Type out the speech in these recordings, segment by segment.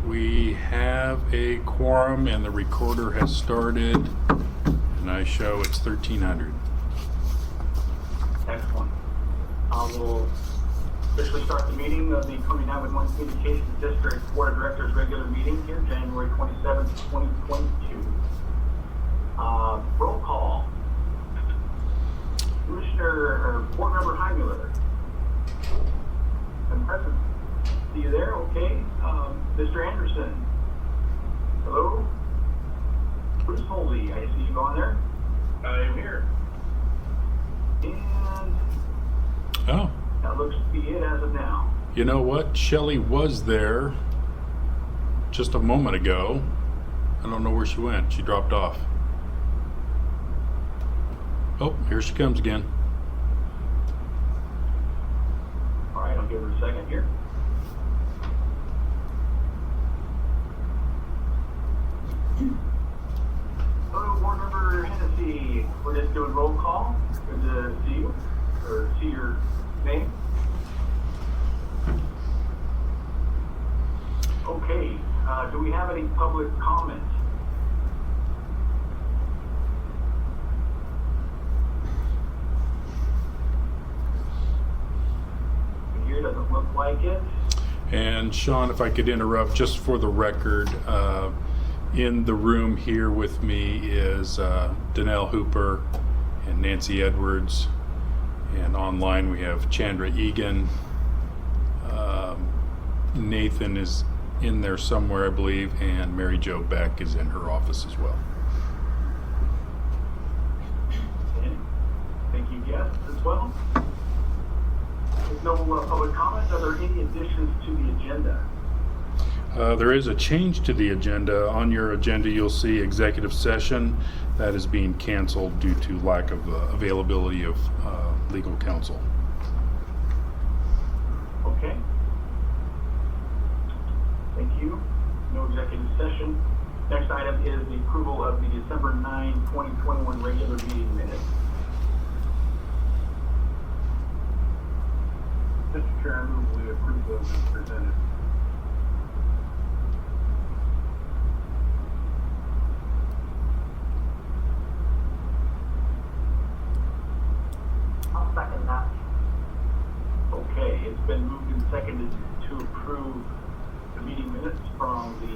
We have a quorum and the recorder has started, and I show it's 1300. Excellent. We'll officially start the meeting of the Columbia 911 Communications District Board of Directors regular meeting here, January 27th, 2022. Roll call. Commissioner or Board Member Heimler. I'm present. See you there? Okay. Mr. Anderson. Hello. Bruce Holby, I see you on there. I am here. And Oh, that looks to be it as of now. you know what? Shelley was there just a moment ago. I don't know where she went. She dropped off. Oh, here she comes again. All right, I'll give her a second here. Hello, Board Member Hennessy. We're just doing roll call. Good to see you, or see your name. Okay, do we have any public comment? Here doesn't look like it. And Sean, if I could interrupt just for the record, in the room here with me is Danelle Hooper and Nancy Edwards, and online we have Chandra Egan. Nathan is in there somewhere, I believe, and Mary Jo Beck is in her office as well. Okay. Thank you, guests, as well. With no public comments, are there any additions to the agenda? There is a change to the agenda. On your agenda, you'll see executive session that is being canceled due to lack of availability of legal counsel. Okay. Thank you. No executive session. Next item is the approval of the December 9, 2021 regular meeting minutes. Mr. Chair, I move we approve those as presented. I'll second that. Okay, it's been moved and seconded to approve the meeting minutes from the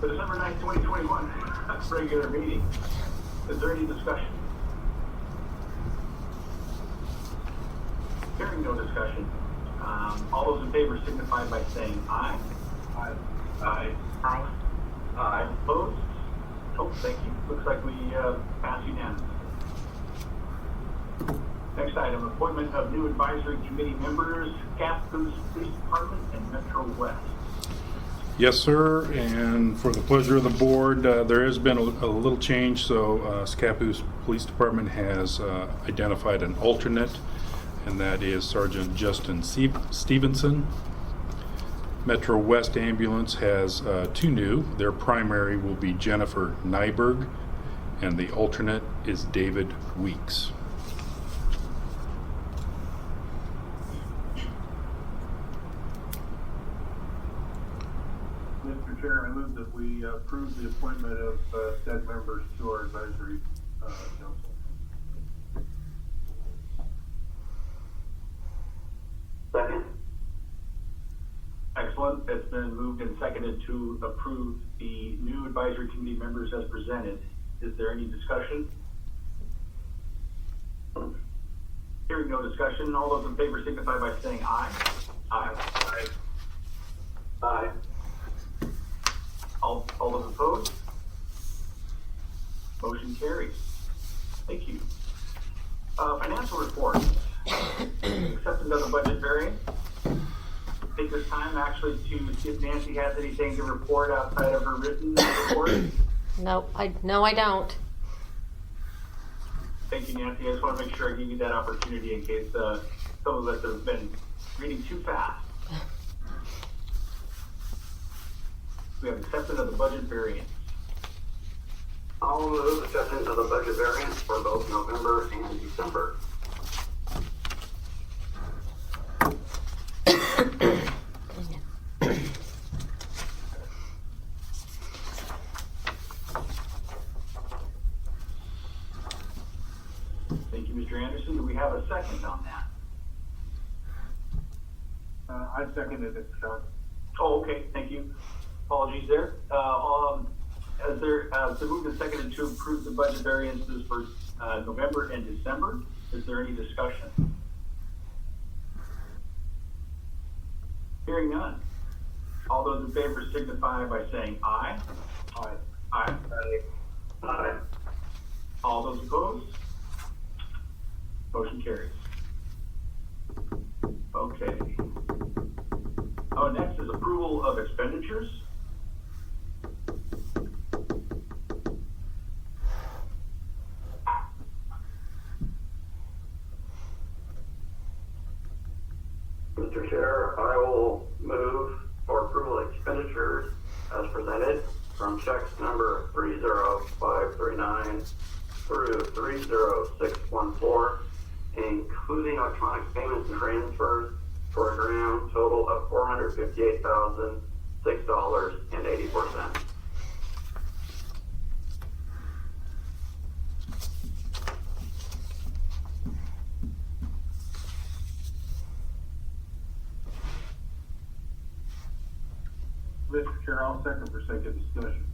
December 9th, 2021 regular meeting. Is there any discussion? Hearing no discussion, all those in favor signify by saying aye. Aye. Aye. Aye. Aye. Opposed? Oh, thank you. Looks like we pass unanimously. Next item, appointment of new advisory committee members, Scappoose Police Department and Metro West. Yes, sir, and for the pleasure of the board, there has been a little change. So Scappoose Police Department has identified an alternate, and that is Sergeant Justin Stevenson. Metro West Ambulance has two new. Their primary will be Jennifer Nyberg, and the alternate is David Weeks. Mr. Chair, I move that we approve the appointment of said members to our advisory council. Second. Excellent. It's been moved and seconded to approve the new advisory committee members as presented. Is there any discussion? Hearing no discussion, all those in favor signify by saying aye. Aye. Aye. Aye. All those opposed? Motion carries. Thank you. Financial report. Acceptance of the budget variance. Take this time actually to see if Nancy has anything to report outside of her written report. No, I don't. Thank you, Nancy. I just want to make sure I give you that opportunity in case some of us have been reading too fast. We have acceptance of the budget variance. I'll move acceptance of the budget variance for both November and December. a second on that? I seconded it, Sean. Oh, okay, thank you. Apologies there. As the move is seconded to approve the budget variances for November and December, is there any discussion? Hearing none. All those in favor signify by saying aye. Aye. Aye. Aye. All those opposed? Motion carries. Okay. Oh, next is approval of expenditures. Mr. Chair, I will move for approval of expenditures as presented from checks number 30539 through 30614, including electronic payments and transfers for a grand total of $458,006.84. Mr. Chair, I'll second for sake of discussion.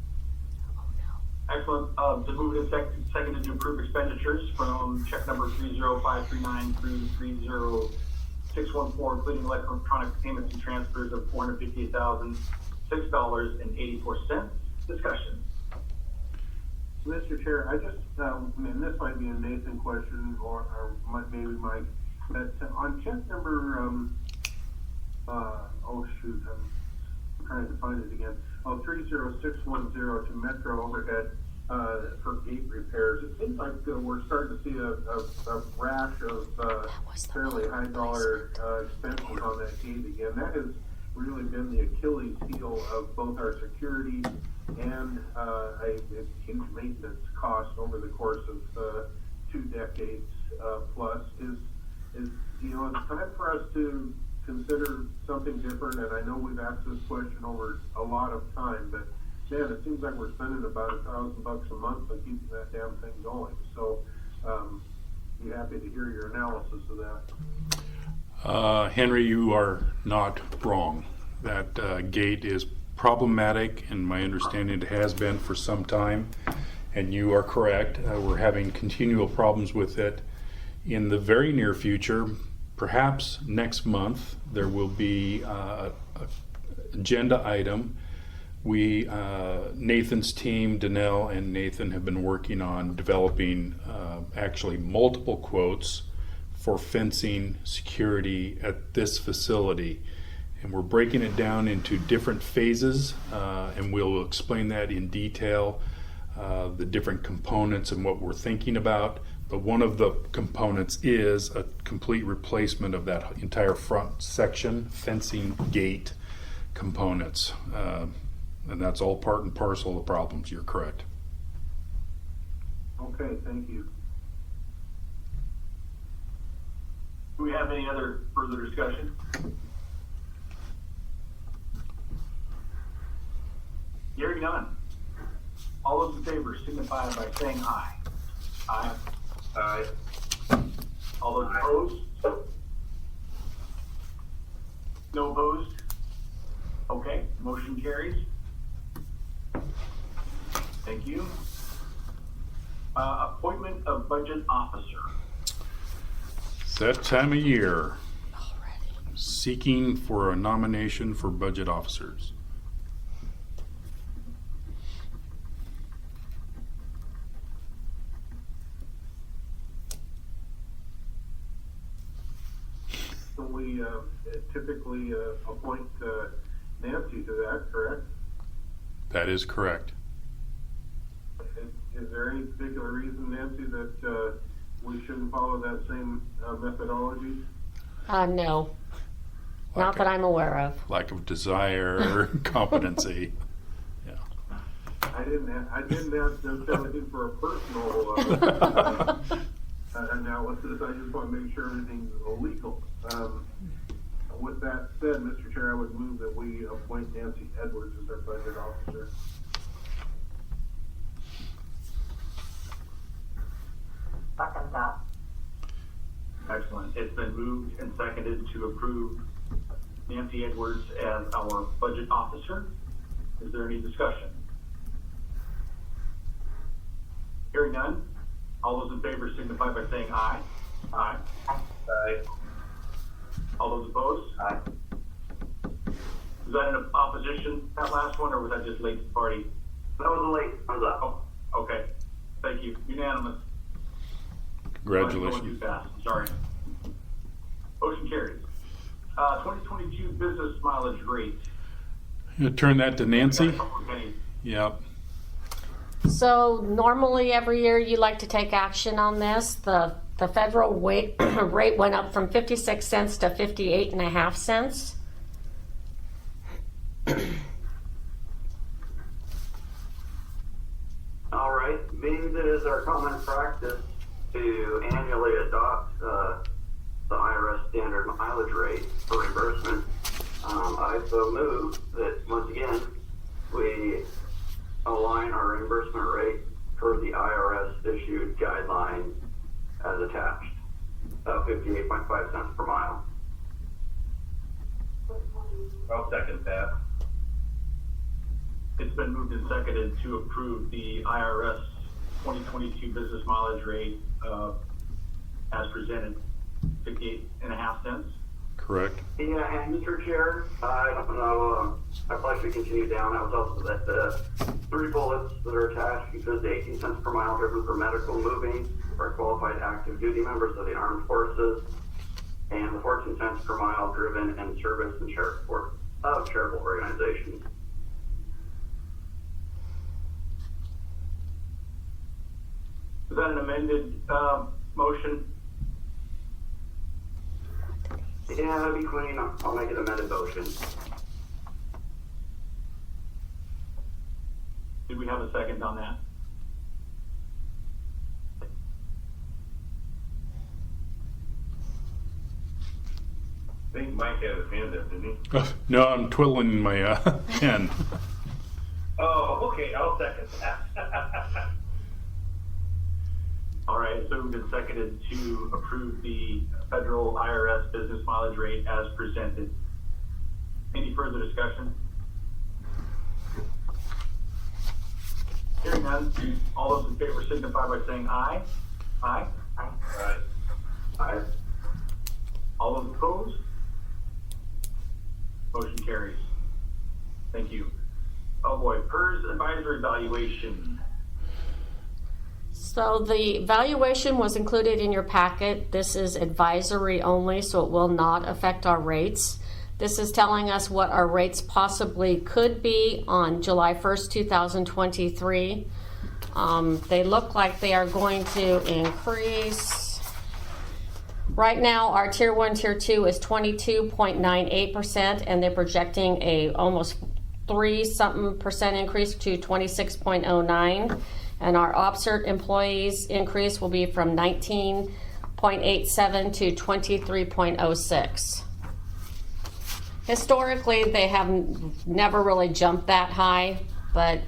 Excellent. To move and seconded to approve expenditures from check number 30539 through 30614, including electronic payments and transfers of $458,006.84. Discussion. Mr. Chair, I just, and this might be a Nathan question or maybe Mike, but on check number, oh shoot, I'm trying to find it again. 30610 to Metro Overhead for gate repairs. It seems like we're starting to see a rash of fairly high dollar expenses on that gate again. That has really been the Achilles heel of both our security and a huge maintenance cost over the course of 2 decades plus. Is it's time for us to consider something different, and I know we've asked this question over a lot of time, but man, it seems like we're spending about $1,000 a month on keeping that damn thing going. So, be happy to hear your analysis of that. Henry, you are not wrong. That gate is problematic, and my understanding it has been for some time, and you are correct. We're having continual problems with it. In the very near future, perhaps next month, there will be an agenda item. Nathan's team, Danelle and Nathan, have been working on developing actually multiple quotes for fencing security at this facility. And we're breaking it down into different phases, and we'll explain that in detail, the different components and what we're thinking about. But one of the components is a complete replacement of that entire front section, fencing, gate components. And that's all part and parcel of the problems. You're correct. Okay, thank you. Do we have any other further discussion? Hearing none. All those in favor signify by saying aye. Aye. Aye. All those opposed? No opposed? Okay, motion carries. Thank you. Appointment of budget officer. It's that time of year. Seeking for a nomination for budget officers. So we typically appoint Nancy to that, correct? That is correct. Is there any particular reason, Nancy, that we shouldn't follow that same methodology? No, not that I'm aware of. Lack of desire, competency. Yeah. I didn't ask necessarily for a personal analysis. I just want to make sure everything's legal. With that said, Mr. Chair, I would move that we appoint Nancy Edwards as our budget officer. Excellent. been moved and seconded to approve Nancy Edwards as our budget officer. Is there any discussion? Hearing none, all those in favor signify by saying aye. Aye. Aye. All those opposed? Aye. Was that in opposition, that last one, or was that just late to the party? That was a late, thumbs up. Oh, okay. Thank you. Unanimous. Congratulations. Going too fast, sorry. Motion carries. 2022 business mileage rate. You turn that to Nancy? Okay. Yep. So normally every year you like to take action on this. The federal rate went up from 56 cents to 58.5 cents. All right, being that it is our common practice to annually adopt the IRS standard mileage rate for reimbursement, I so move that once again we align our reimbursement rate for the IRS issued guidelines as attached, 58.5 cents per mile. I'll second that. It's been moved and seconded to approve the IRS 2022 business mileage rate as presented, 58.5 cents. Correct. Yeah, and Mr. Chair, I don't know, I probably should continue down. That was also that the 3 bullets that are attached, because the 18 cents per mile driven for medical moving for qualified active duty members of the armed forces, and the 14 cents per mile driven in service and charitable organizations. Is that an amended motion? Yeah, that'd be clean. I'll make it amended motion. Did we have a second on that? I think Mike had his hand up, didn't he? No, I'm twiddling my pen. Oh, okay, I'll second that. All right, it's moved and seconded to approve the federal IRS business mileage rate as presented. Any further discussion? Hearing none, all those in favor signify by saying aye. Aye. Aye. Aye. All those opposed? Motion carries. Thank you. Oh boy, PERS advisory evaluation. So the valuation was included in your packet. This is advisory only, so it will not affect our rates. This is telling us what our rates possibly could be on July 1st, 2023. They look like they are going to increase. Right now, our Tier 1, Tier 2 is 22.98%, and they're projecting a almost 3% increase to 26.09. And our OPSERT employees increase will be from 19.87 to 23.06. Historically, they have never really jumped that high, but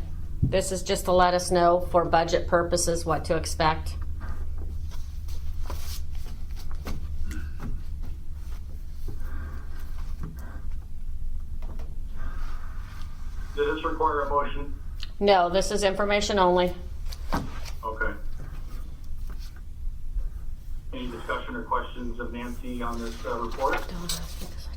this is just to let us know for budget purposes what to expect. Does this require a motion? No, this is information only. Okay. Any discussion or questions of Nancy on this report? Don't ask because I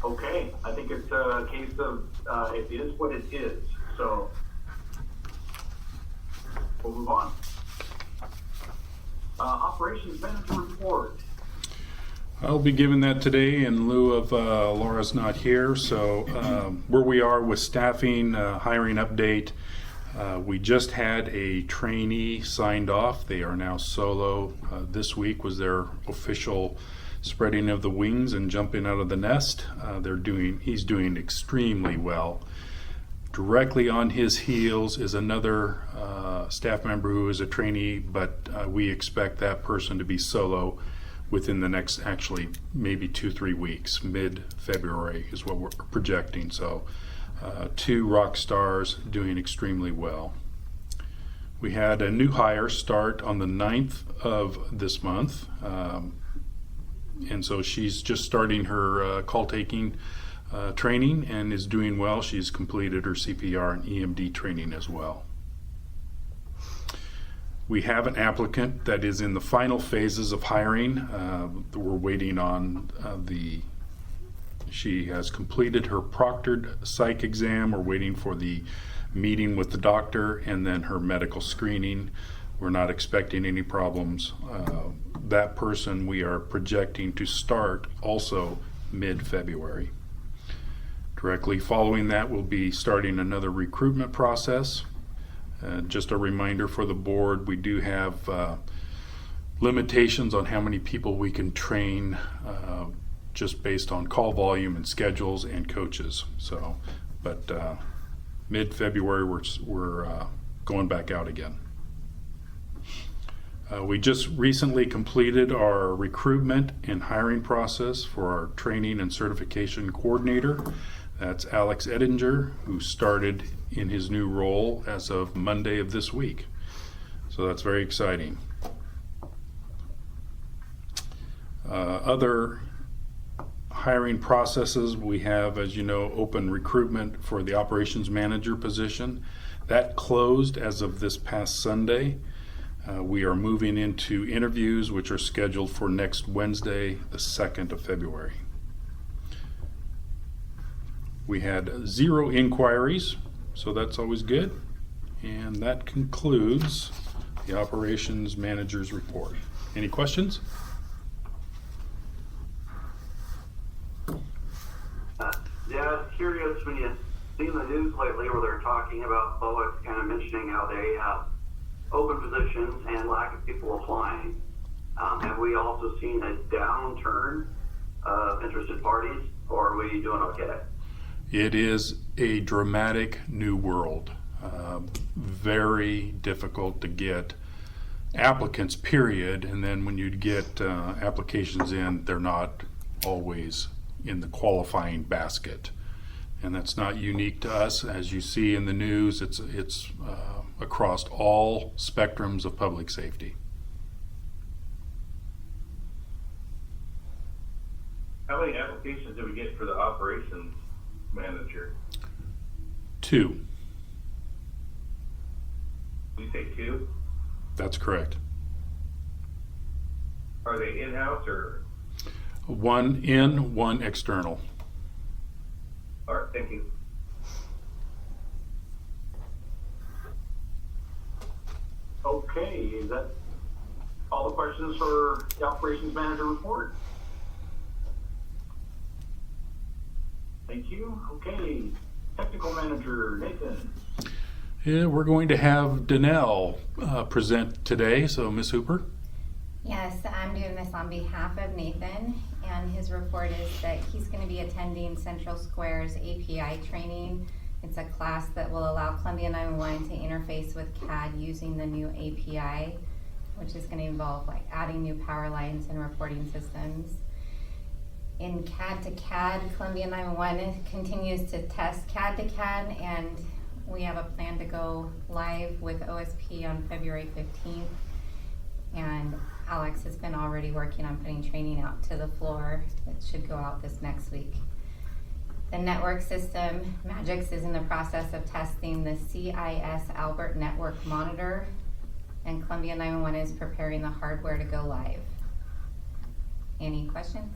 don't know. Okay, I think it's a case of it is what it is, so we'll move on. Operations manager report. I'll be giving that today in lieu of Laura's not here. So where we are with staffing, hiring update, we just had a trainee signed off. They are now solo. This week was their official spreading of the wings and jumping out of the nest. He's doing extremely well. Directly on his heels is another staff member who is a trainee, but we expect that person to be solo within the next, actually, maybe 2-3 weeks. Mid-February is what we're projecting. So 2 rock stars doing extremely well. We had a new hire start on the 9th of this month. And so she's just starting her call taking training and is doing well. She's completed her CPR and EMD training as well. We have an applicant that is in the final phases of hiring. We're waiting on she has completed her proctored psych exam. We're waiting for the meeting with the doctor and then her medical screening. We're not expecting any problems. That person we are projecting to start also mid-February. Directly following that, we'll be starting another recruitment process. Just a reminder for the board, we do have limitations on how many people we can train just based on call volume and schedules and coaches. So, but mid-February, we're going back out again. We just recently completed our recruitment and hiring process for our training and certification coordinator. That's Alex Edinger, who started in his new role as of Monday of this week. So that's very exciting. Other hiring processes, we have, as you know, open recruitment for the operations manager position. That closed as of this past Sunday. We are moving into interviews, which are scheduled for next Wednesday, the 2nd of February. We had 0 inquiries, so that's always good. And that concludes the operations manager's report. Any questions? Yeah, I was curious when you seen the news lately where they're talking about Boeing kind of mentioning how they have open positions and lack of people applying. Have we also seen a downturn of interested parties, or are we doing okay? It is a dramatic new world. Very difficult to get applicants, period. And then when you get applications in, they're not always in the qualifying basket. And that's not unique to us. As you see in the news, it's across all spectrums of public safety. How many applications did we get for the operations manager? 2. Did you say 2? That's correct. Are they in-house or? 1 in, 1 external. All right, thank you. Okay, is that all the questions for the operations manager report? Thank you. Okay, technical manager, Nathan. Yeah, we're going to have Danelle present today. So, Ms. Hooper. Yes, I'm doing this on behalf of Nathan, and his report is that he's going to be attending Central Square's API training. It's a class that will allow Columbia 911 to interface with CAD using the new API, which is going to involve like adding new power lines and reporting systems. In CAD to CAD, Columbia 911 continues to test CAD to CAD, and we have a plan to go live with OSP on February 15th. And Alex has been already working on putting training out to the floor. It should go out this next week. The network system, Magix, is in the process of testing the CIS Albert network monitor, and Columbia 911 is preparing the hardware to go live. Any questions?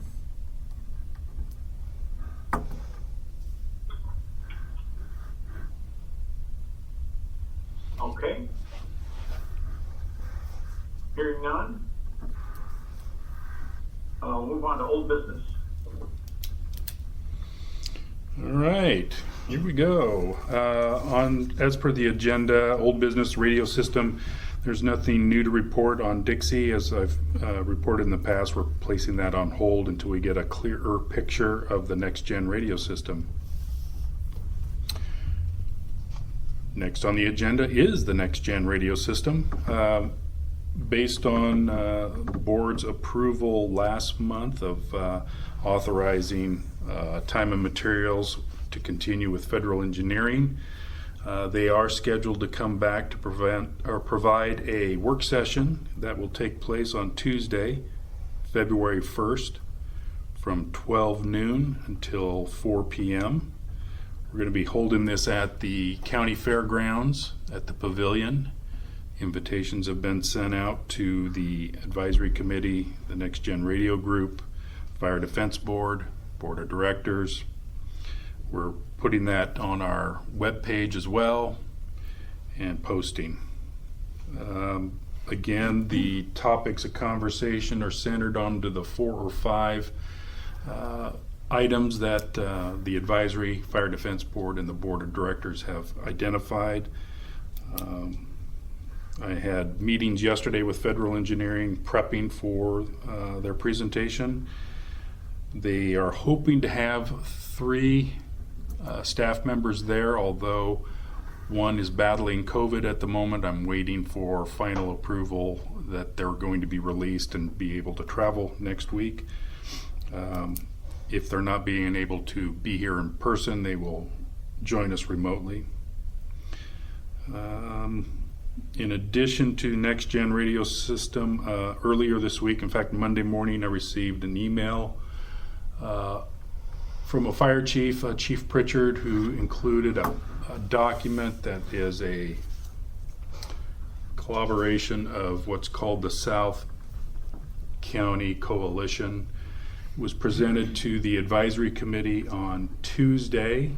Okay. Hearing none. We'll move on to old business. All right, here we go. As per the agenda, old business radio system. There's nothing new to report on Dixie. As I've reported in the past, we're placing that on hold until we get a clearer picture of the next gen radio system. Next on the agenda is the next gen radio system. Based on the board's approval last month of authorizing time and materials to continue with federal engineering, They are scheduled to come back to provide a work session that will take place on Tuesday, February 1st, from 12 noon until 4 p.m. We're going to be holding this at the county fairgrounds at the pavilion. Invitations have been sent out to the advisory committee, the Next Gen Radio Group, Fire Defense Board, Board of Directors. We're putting that on our webpage as well and posting. Again, the topics of conversation are centered onto the 4 or 5 items that the advisory, Fire Defense Board, and the Board of Directors have identified. I had meetings yesterday with Federal Engineering prepping for their presentation. They are hoping to have 3 staff members there, although one is battling COVID at the moment. I'm waiting for final approval that they're going to be released and be able to travel next week. If they're not being able to be here in person, they will join us remotely. In addition to Next Gen Radio System, earlier this week, in fact Monday morning, I received an email from a fire chief, Chief Pritchard, who included a document that is a collaboration of what's called the South County Coalition. It was presented to the advisory committee on Tuesday.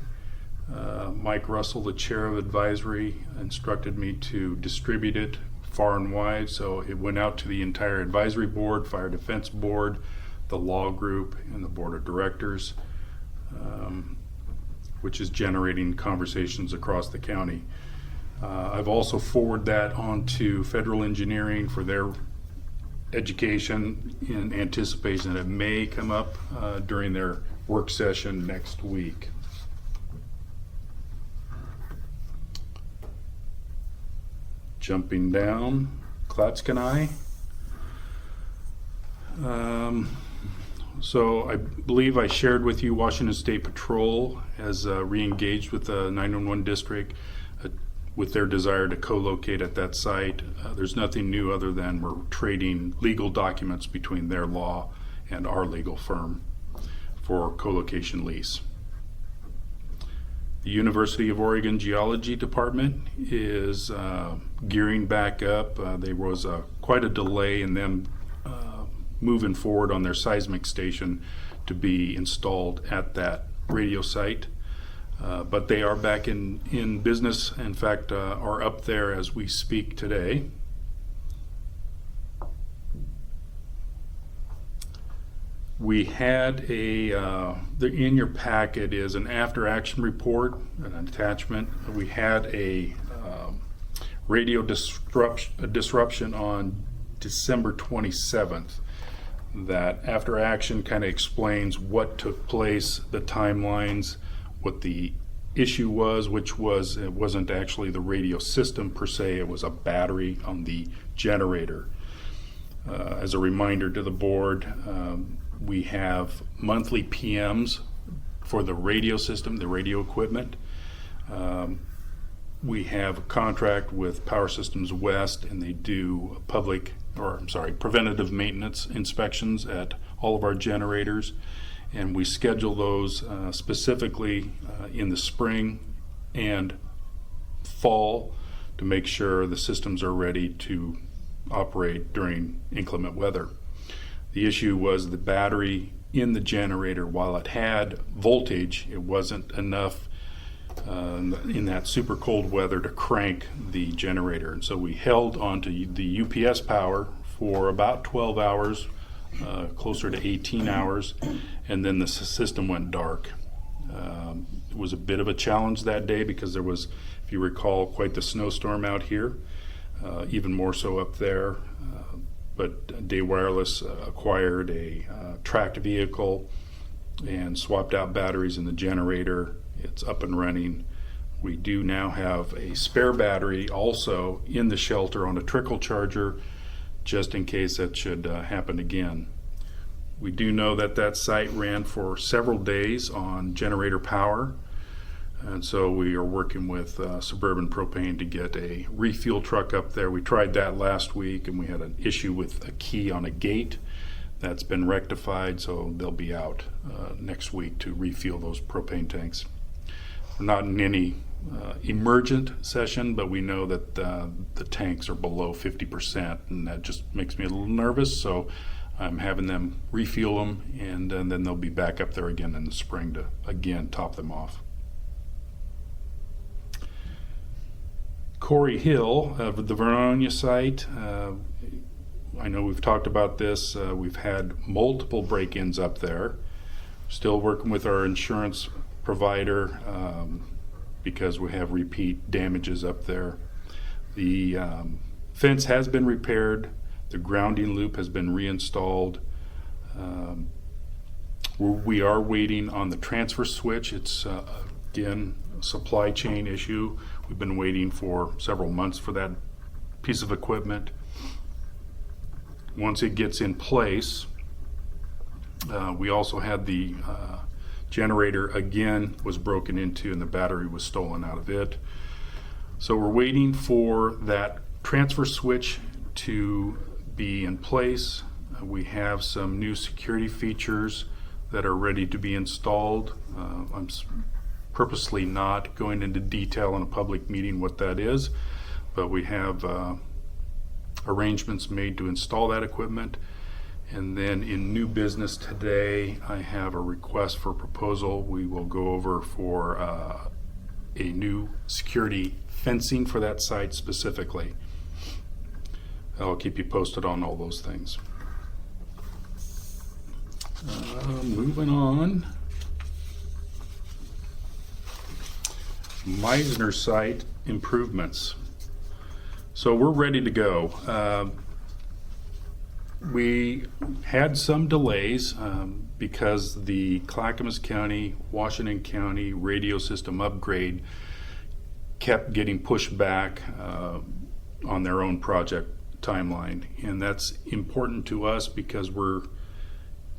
Mike Russell, the chair of advisory, instructed me to distribute it far and wide, so it went out to the entire advisory board, Fire Defense Board, the law group, and the board of directors, which is generating conversations across the county. I've also forwarded that on to Federal Engineering for their education in anticipation that it may come up during their work session next week. Jumping down, Klatskanai. So I believe I shared with you Washington State Patrol has re-engaged with the 911 district with their desire to co-locate at that site. There's nothing new other than we're trading legal documents between their law and our legal firm for co-location lease. The University of Oregon Geology Department is gearing back up. There was quite a delay in them moving forward on their seismic station to be installed at that radio site. But they are back in business. In fact, are up there as we speak today. We had in your packet is an after action report, an attachment. We had a radio disruption on December 27th. That after action kind of explains what took place, the timelines, what the issue was, which was it wasn't actually the radio system per se, it was a battery on the generator. As a reminder to the board, we have monthly PMs for the radio system, the radio equipment. We have a contract with Power Systems West, and they do preventative maintenance inspections at all of our generators, and we schedule those specifically in the spring and fall to make sure the systems are ready to operate during inclement weather. The issue was the battery in the generator, while it had voltage, it wasn't enough in that super cold weather to crank the generator. And so we held onto the UPS power for about 12 hours, closer to 18 hours, and then the system went dark. It was a bit of a challenge that day because there was, if you recall, quite the snowstorm out here, even more so up there. But Day Wireless acquired a tracked vehicle and swapped out batteries in the generator. It's up and running. We do now have a spare battery also in the shelter on a trickle charger, just in case that should happen again. We do know that that site ran for several days on generator power. And so we are working with Suburban Propane to get a refuel truck up there. We tried that last week and we had an issue with a key on a gate. That's been rectified, so they'll be out next week to refuel those propane tanks. We're not in any emergent session, but we know that the tanks are below 50%, and that just makes me a little nervous. So I'm having them refuel them, and then they'll be back up there again in the spring to again top them off. Corey Hill of the Vernonia site. I know we've talked about this. We've had multiple break-ins up there. Still working with our insurance provider because we have repeat damages up there. The fence has been repaired. The grounding loop has been reinstalled. We are waiting on the transfer switch. It's again a supply chain issue. We've been waiting for several months for that piece of equipment. Once it gets in place, we also had the generator again was broken into and the battery was stolen out of it. So we're waiting for that transfer switch to be in place. We have some new security features that are ready to be installed. I'm purposely not going into detail in a public meeting what that is, but we have arrangements made to install that equipment. And then in new business today, I have a request for proposal. We will go over for a new security fencing for that site specifically. I'll keep you posted on all those things. Moving on. Meisner site improvements. So we're ready to go. We had some delays because the Clackamas County, Washington County radio system upgrade kept getting pushed back on their own project timeline. And that's important to us because we're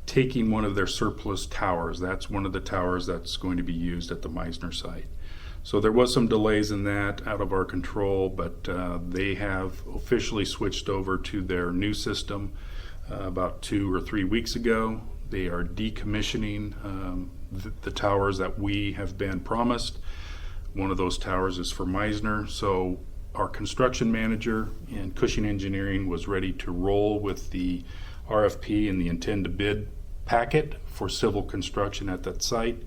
taking one of their surplus towers. That's one of the towers that's going to be used at the Meisner site. So there was some delays in that, out of our control, but they have officially switched over to their new system about 2 or 3 weeks ago. They are decommissioning the towers that we have been promised. One of those towers is for Meisner. So our construction manager and Cushing Engineering was ready to roll with the RFP and the intend to bid packet for civil construction at that site.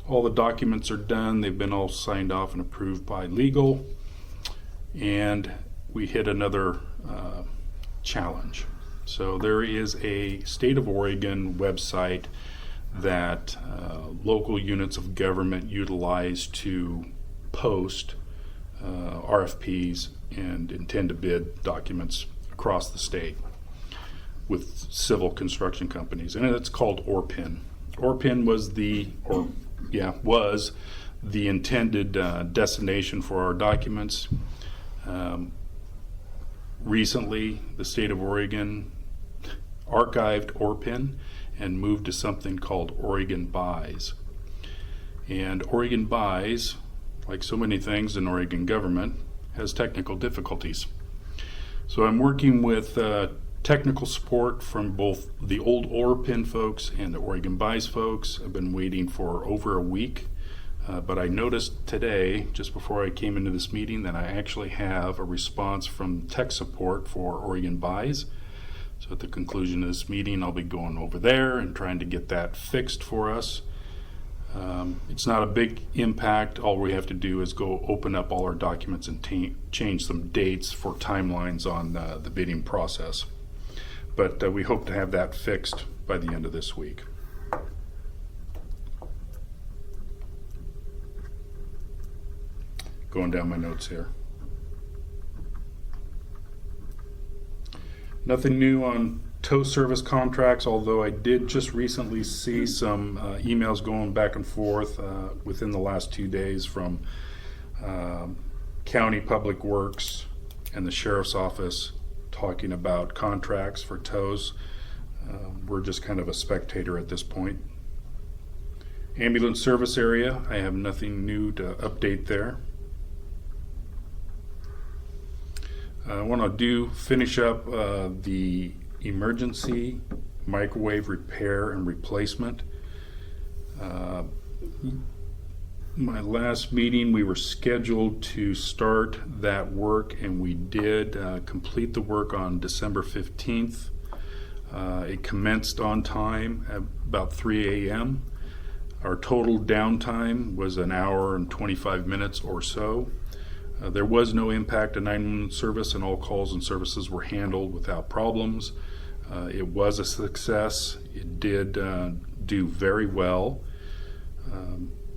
All the documents are done. They've been all signed off and approved by legal. And we hit another challenge. So there is a State of Oregon website that local units of government utilize to post RFPs and intend to bid documents across the state with civil construction companies. And it's called ORPIN. ORPIN was the intended destination for our documents. Recently, the state of Oregon archived ORPIN and moved to something called Oregon Buys. And Oregon Buys, like so many things in Oregon government, has technical difficulties. So I'm working with technical support from both the old ORPIN folks and the Oregon Buys folks. I've been waiting for over a week, but I noticed today, just before I came into this meeting, that I actually have a response from tech support for Oregon Buys. So at the conclusion of this meeting, I'll be going over there and trying to get that fixed for us. It's not a big impact. All we have to do is go open up all our documents and change some dates for timelines on the bidding process. But we hope to have that fixed by the end of this week. Going down my notes here. Nothing new on tow service contracts, although I did just recently see some emails going back and forth within the last 2 days from County Public Works and the Sheriff's Office talking about contracts for tows. We're just kind of a spectator at this point. Ambulance service area, I have nothing new to update there. I want to finish up the emergency microwave repair and replacement. My last meeting, we were scheduled to start that work, and we did complete the work on December 15th. It commenced on time at about 3 a.m. Our total downtime was an hour and 25 minutes or so. There was no impact to 911 service, and all calls and services were handled without problems. It was a success. It did do very well.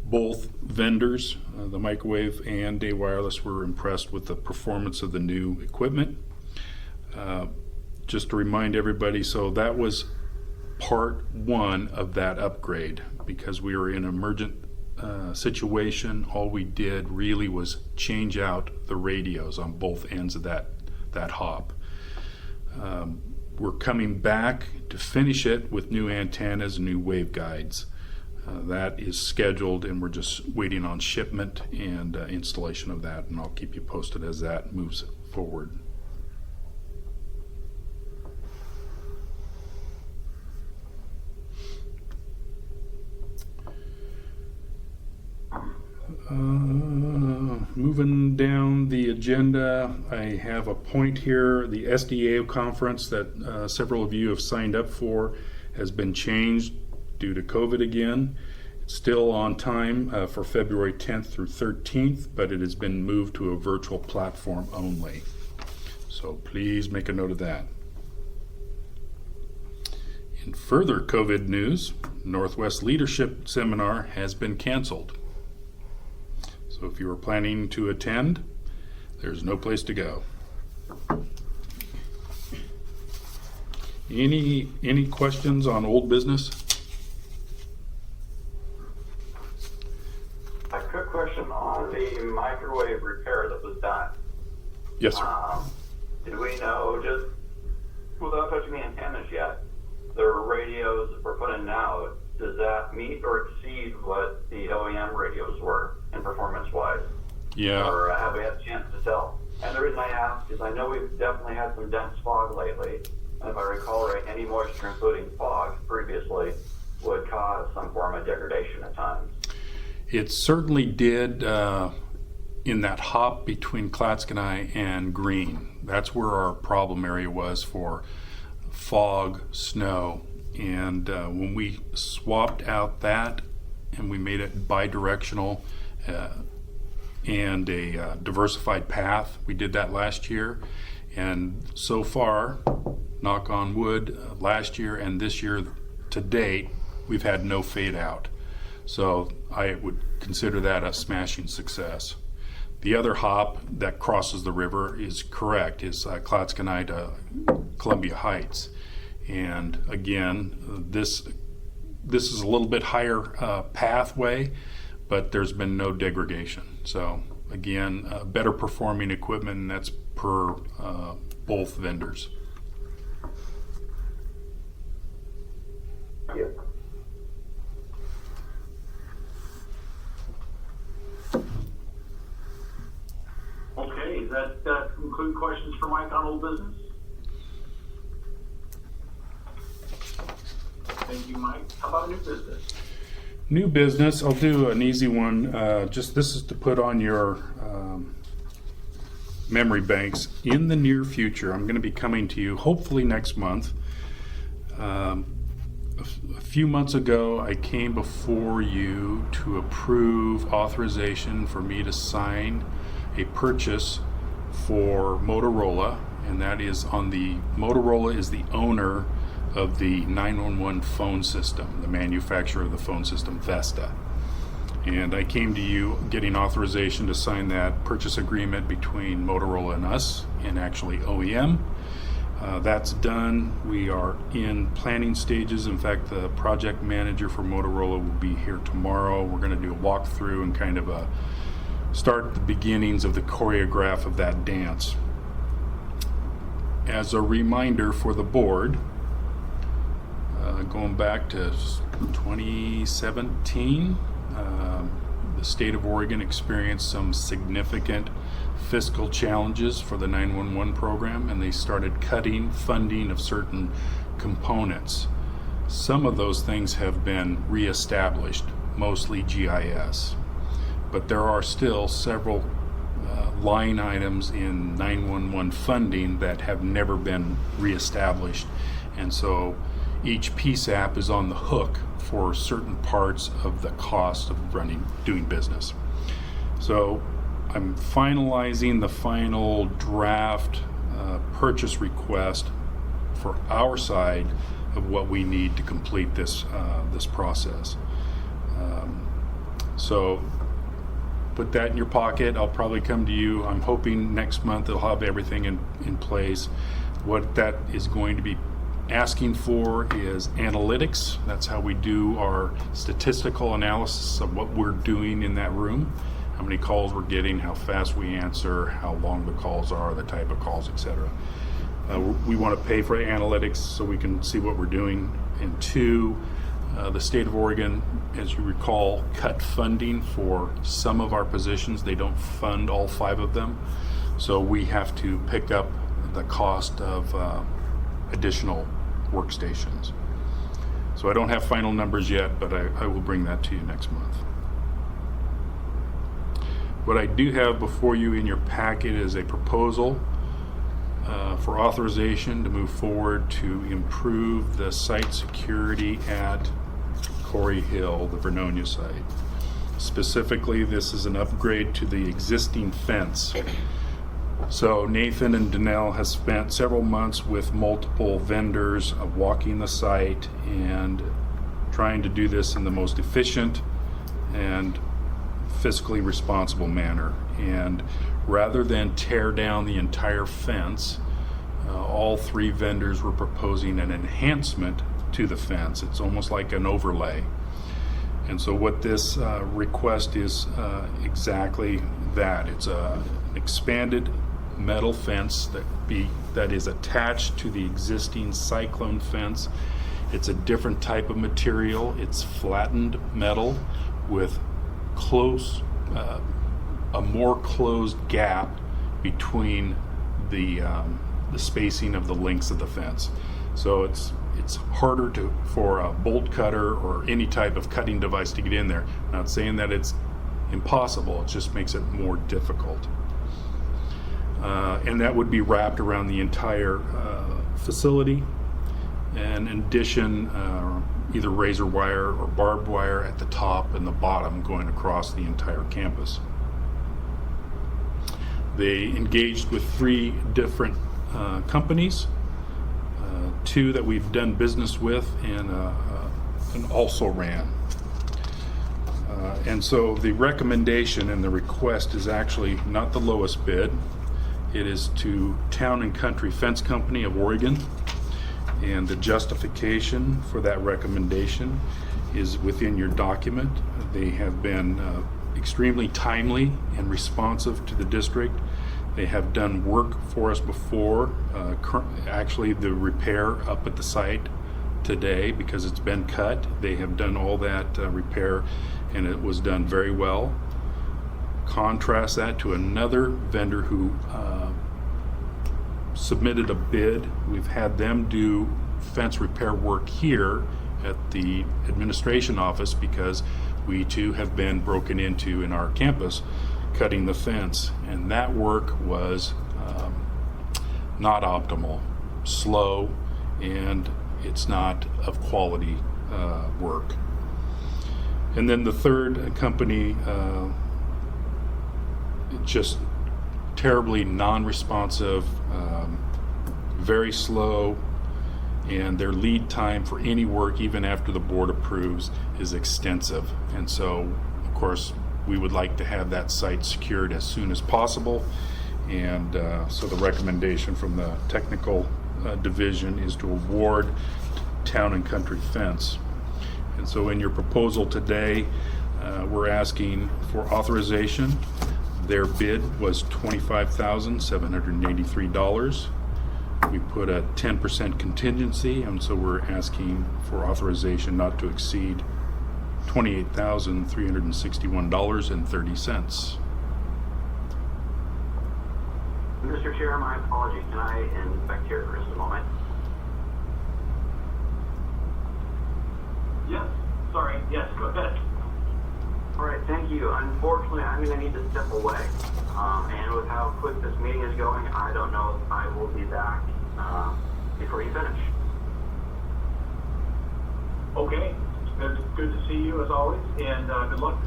Both vendors, the microwave and Day Wireless, were impressed with the performance of the new equipment. Just to remind everybody, so that was part one of that upgrade. Because we were in an emergent situation, all we did really was change out the radios on both ends of that hop. We're coming back to finish it with new antennas and new waveguides. That is scheduled, and we're just waiting on shipment and installation of that, and I'll keep you posted as that moves forward. Moving down the agenda, I have a point here. The SDAO conference that several of you have signed up for has been changed due to COVID again. It's still on time for February 10th through 13th, but it has been moved to a virtual platform only. So please make a note of that. In further COVID news, Northwest Leadership Seminar has been canceled. So if you are planning to attend, there's no place to go. Any questions on old business? A quick question on the microwave repair that was done. Yes, sir. Did we know, just without touching the antennas yet, the radios that we're putting now, does that meet or exceed what the OEM radios were in performance-wise? Yeah. Or have we had a chance to tell? And the reason I ask is I know we've definitely had some dense fog lately, and if I recall right, any moisture, including fog previously, would cause some form of degradation at times. It certainly did in that hop between Clatskanie and Green. That's where our problem area was for fog, snow. And when we swapped out that and we made it bi-directional and a diversified path, we did that last year. And so far, knock on wood, last year and this year to date, we've had no fade out. So I would consider that a smashing success. The other hop that crosses the river is correct, is Clatskanie to Columbia Heights. And again, this is a little bit higher pathway, but there's been no degradation. So again, better performing equipment, and that's per both vendors. Yeah. Okay, does that conclude questions for Mike on old business? Thank you, Mike. How about new business? New business, I'll do an easy one. Just this is to put on your memory banks. In the near future, I'm going to be coming to you hopefully next month. A few months ago, I came before you to approve authorization for me to sign a purchase for Motorola, and that is on the Motorola is the owner of the 911 phone system, the manufacturer of the phone system, Vesta. And I came to you getting authorization to sign that purchase agreement between Motorola and us, and actually OEM. That's done. We are in planning stages. In fact, the project manager for Motorola will be here tomorrow. We're going to do a walkthrough and kind of start the beginnings of the choreograph of that dance. As a reminder for the board, going back to 2017. The state of Oregon experienced some significant fiscal challenges for the 911 program, and they started cutting funding of certain components. Some of those things have been reestablished, mostly GIS, but there are still several line items in 911 funding that have never been reestablished, and so each PSAP is on the hook for certain parts of the cost of doing business. So I'm finalizing the final draft purchase request for our side of what we need to complete this process. So put that in your pocket. I'll probably come to you. I'm hoping next month they'll have everything in place. What that is going to be asking for is analytics. That's how we do our statistical analysis of what we're doing in that room, how many calls we're getting, how fast we answer, how long the calls are, the type of calls, etc. We want to pay for analytics so we can see what we're doing. And two, the state of Oregon, as you recall, cut funding for some of our positions. They don't fund all 5 of them. So we have to pick up the cost of additional workstations. So I don't have final numbers yet, but I will bring that to you next month. What I do have before you in your packet is a proposal for authorization to move forward to improve the site security at Corey Hill, the Vernonia site. Specifically, this is an upgrade to the existing fence. So Nathan and Danelle has spent several months with multiple vendors walking the site and trying to do this in the most efficient and fiscally responsible manner. And rather than tear down the entire fence, all 3 vendors were proposing an enhancement to the fence. It's almost like an overlay. And so what this request is exactly that. It's an expanded metal fence that is attached to the existing cyclone fence. It's a different type of material. It's flattened metal with a more closed gap between the spacing of the links of the fence. So it's harder for a bolt cutter or any type of cutting device to get in there. Not saying that it's impossible, it just makes it more difficult. And that would be wrapped around the entire facility. And in addition, either razor wire or barbed wire at the top and the bottom going across the entire campus. They engaged with 3 different companies, 2 that we've done business with, and also ran. And so the recommendation and the request is actually not the lowest bid. It is to Town and Country Fence Company of Oregon, and the justification for that recommendation is within your document. They have been extremely timely and responsive to the district. They have done work for us before, actually the repair up at the site today, because it's been cut. They have done all that repair, and it was done very well. Contrast that to another vendor who submitted a bid. We've had them do fence repair work here at the administration office because we too have been broken into in our campus cutting the fence, and that work was not optimal, slow, and it's not of quality work. And then the third company, just terribly non-responsive, very slow, and their lead time for any work, even after the board approves, is extensive. And so, of course, we would like to have that site secured as soon as possible. And so the recommendation from the technical division is to award Town and Country Fence. And so in your proposal today, we're asking for authorization. Their bid was $25,783. we put a 10% contingency, and so we're asking for authorization not to exceed $28,361.30. Mr. Chair, my apologies. Can I inspect here for just a moment? Yes, sorry, yes, go ahead. All right, thank you. Unfortunately, I'm going to need to step away. And with how quick this meeting is going, I don't know if I will be back before you finish. Okay, it's good to see you as always, and good luck.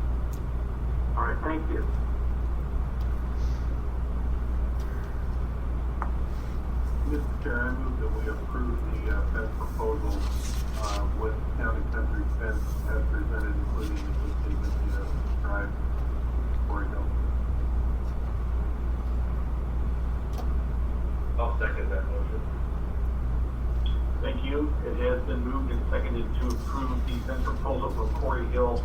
All right, thank you. Mr. Chair, I move that we approve the fence proposal with county country fence as presented, including the contingency of drive Quarry Hill. I'll second that motion. Thank you. It has been moved and seconded to approve the fence proposal from Quarry Hill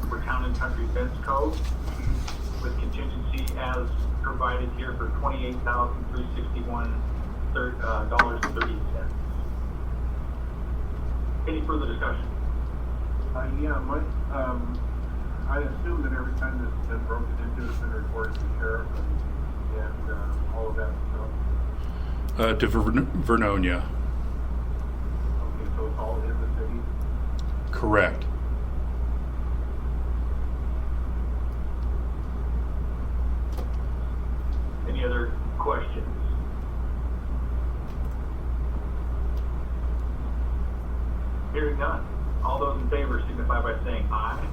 for Town and Country Fence Code with contingency as provided here for $28,361.30. Any further discussion? Yeah, Mike, I assume that every time this has been broken into, it's been reported to the sheriff and all of that stuff. To Vernonia. Okay, so it's all in the city? Correct. Any other questions? Hearing none. All those in favor signify by saying aye.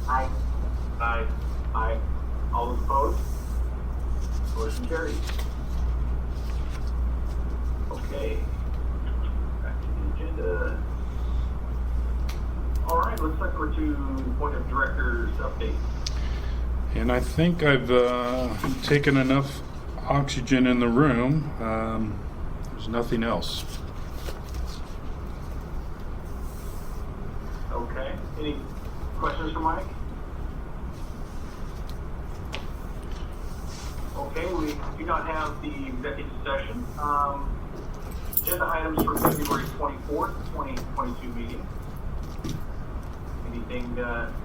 Aye. Aye. Aye. All those opposed? Motion carries. Okay. Back to the agenda. All right, looks like we're to point of directors update. And I think I've taken enough oxygen in the room. There's nothing else. Okay. Any questions for Mike? Okay, we do not have the executive session. Agenda items for February 24th, 2022 meeting. Anything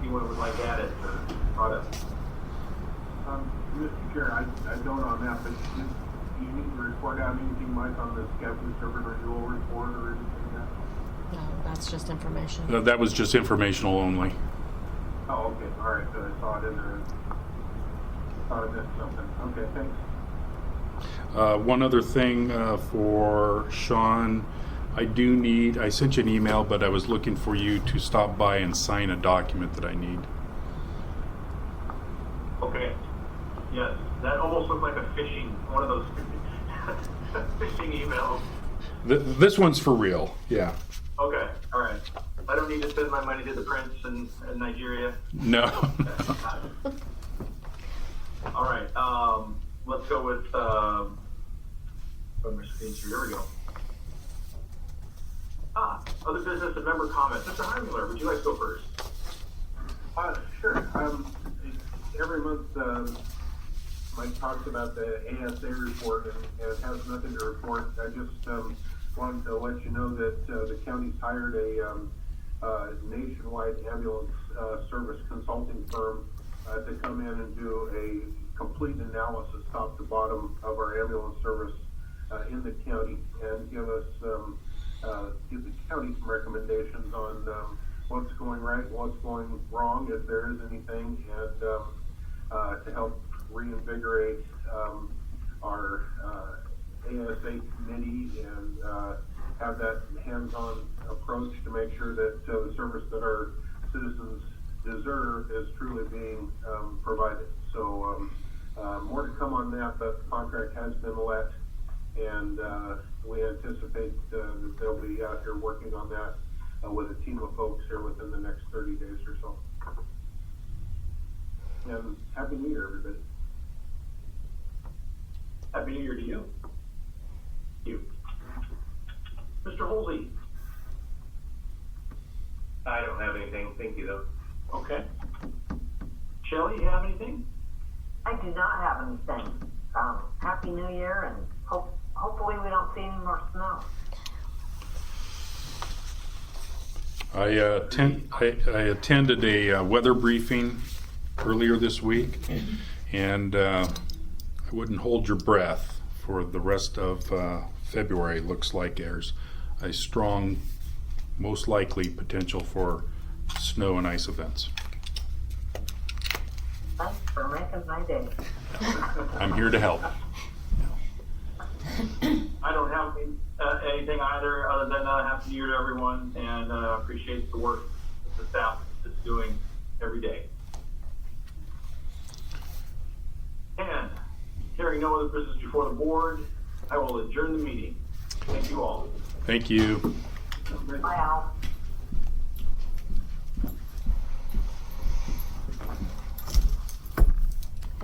anyone would like added or brought up? Mr. Chair, I don't on that, but do you need to report out anything, Mike, on the Scappoose River renewal report or anything like that? No, that's just information. That was just informational only. Oh, okay, all right, so I saw it in there. Thought I missed something. Okay, thanks. One other thing for Sean, I sent you an email, but I was looking for you to stop by and sign a document that I need. Okay. Yes, that almost looked like one of those phishing emails. This one's for real, yeah. Okay, all right. I don't need to send my money to the prince in Nigeria. No. All right, let's go with, here we go. Other business and member comments. Mr. Heimler, would you like to go first? Sure. Every month, Mike talks about the ASA report and has nothing to report. I just wanted to let you know that the county's hired a nationwide ambulance service consulting firm to come in and do a complete analysis top to bottom of our ambulance service in the county and give the county some recommendations on what's going right, what's going wrong, if there is anything, and to help reinvigorate our ASA committee and have that hands-on approach to make sure that the service that our citizens deserve is truly being provided. So more to come on that, but the contract has been let, and we anticipate that they'll be out here working on that with a team of folks here within the next 30 days or so. And Happy New Year, everybody. Happy New Year to you. Mr. Holsey. I don't have anything. Thank you, though. Okay. Shelley, you have anything? I do not have anything. Happy New Year, and hope hopefully we don't see any more snow. I attended a weather briefing earlier this week, and I wouldn't hold your breath for the rest of February. Looks like there's a strong, most likely potential for snow and ice events. Thanks for making my day. I'm here to help. I don't have anything either, other than Happy New Year to everyone, and appreciate the work that the staff is doing every day. And hearing no other business before the board, I will adjourn the meeting. Thank you all. Thank you. Bye, Al.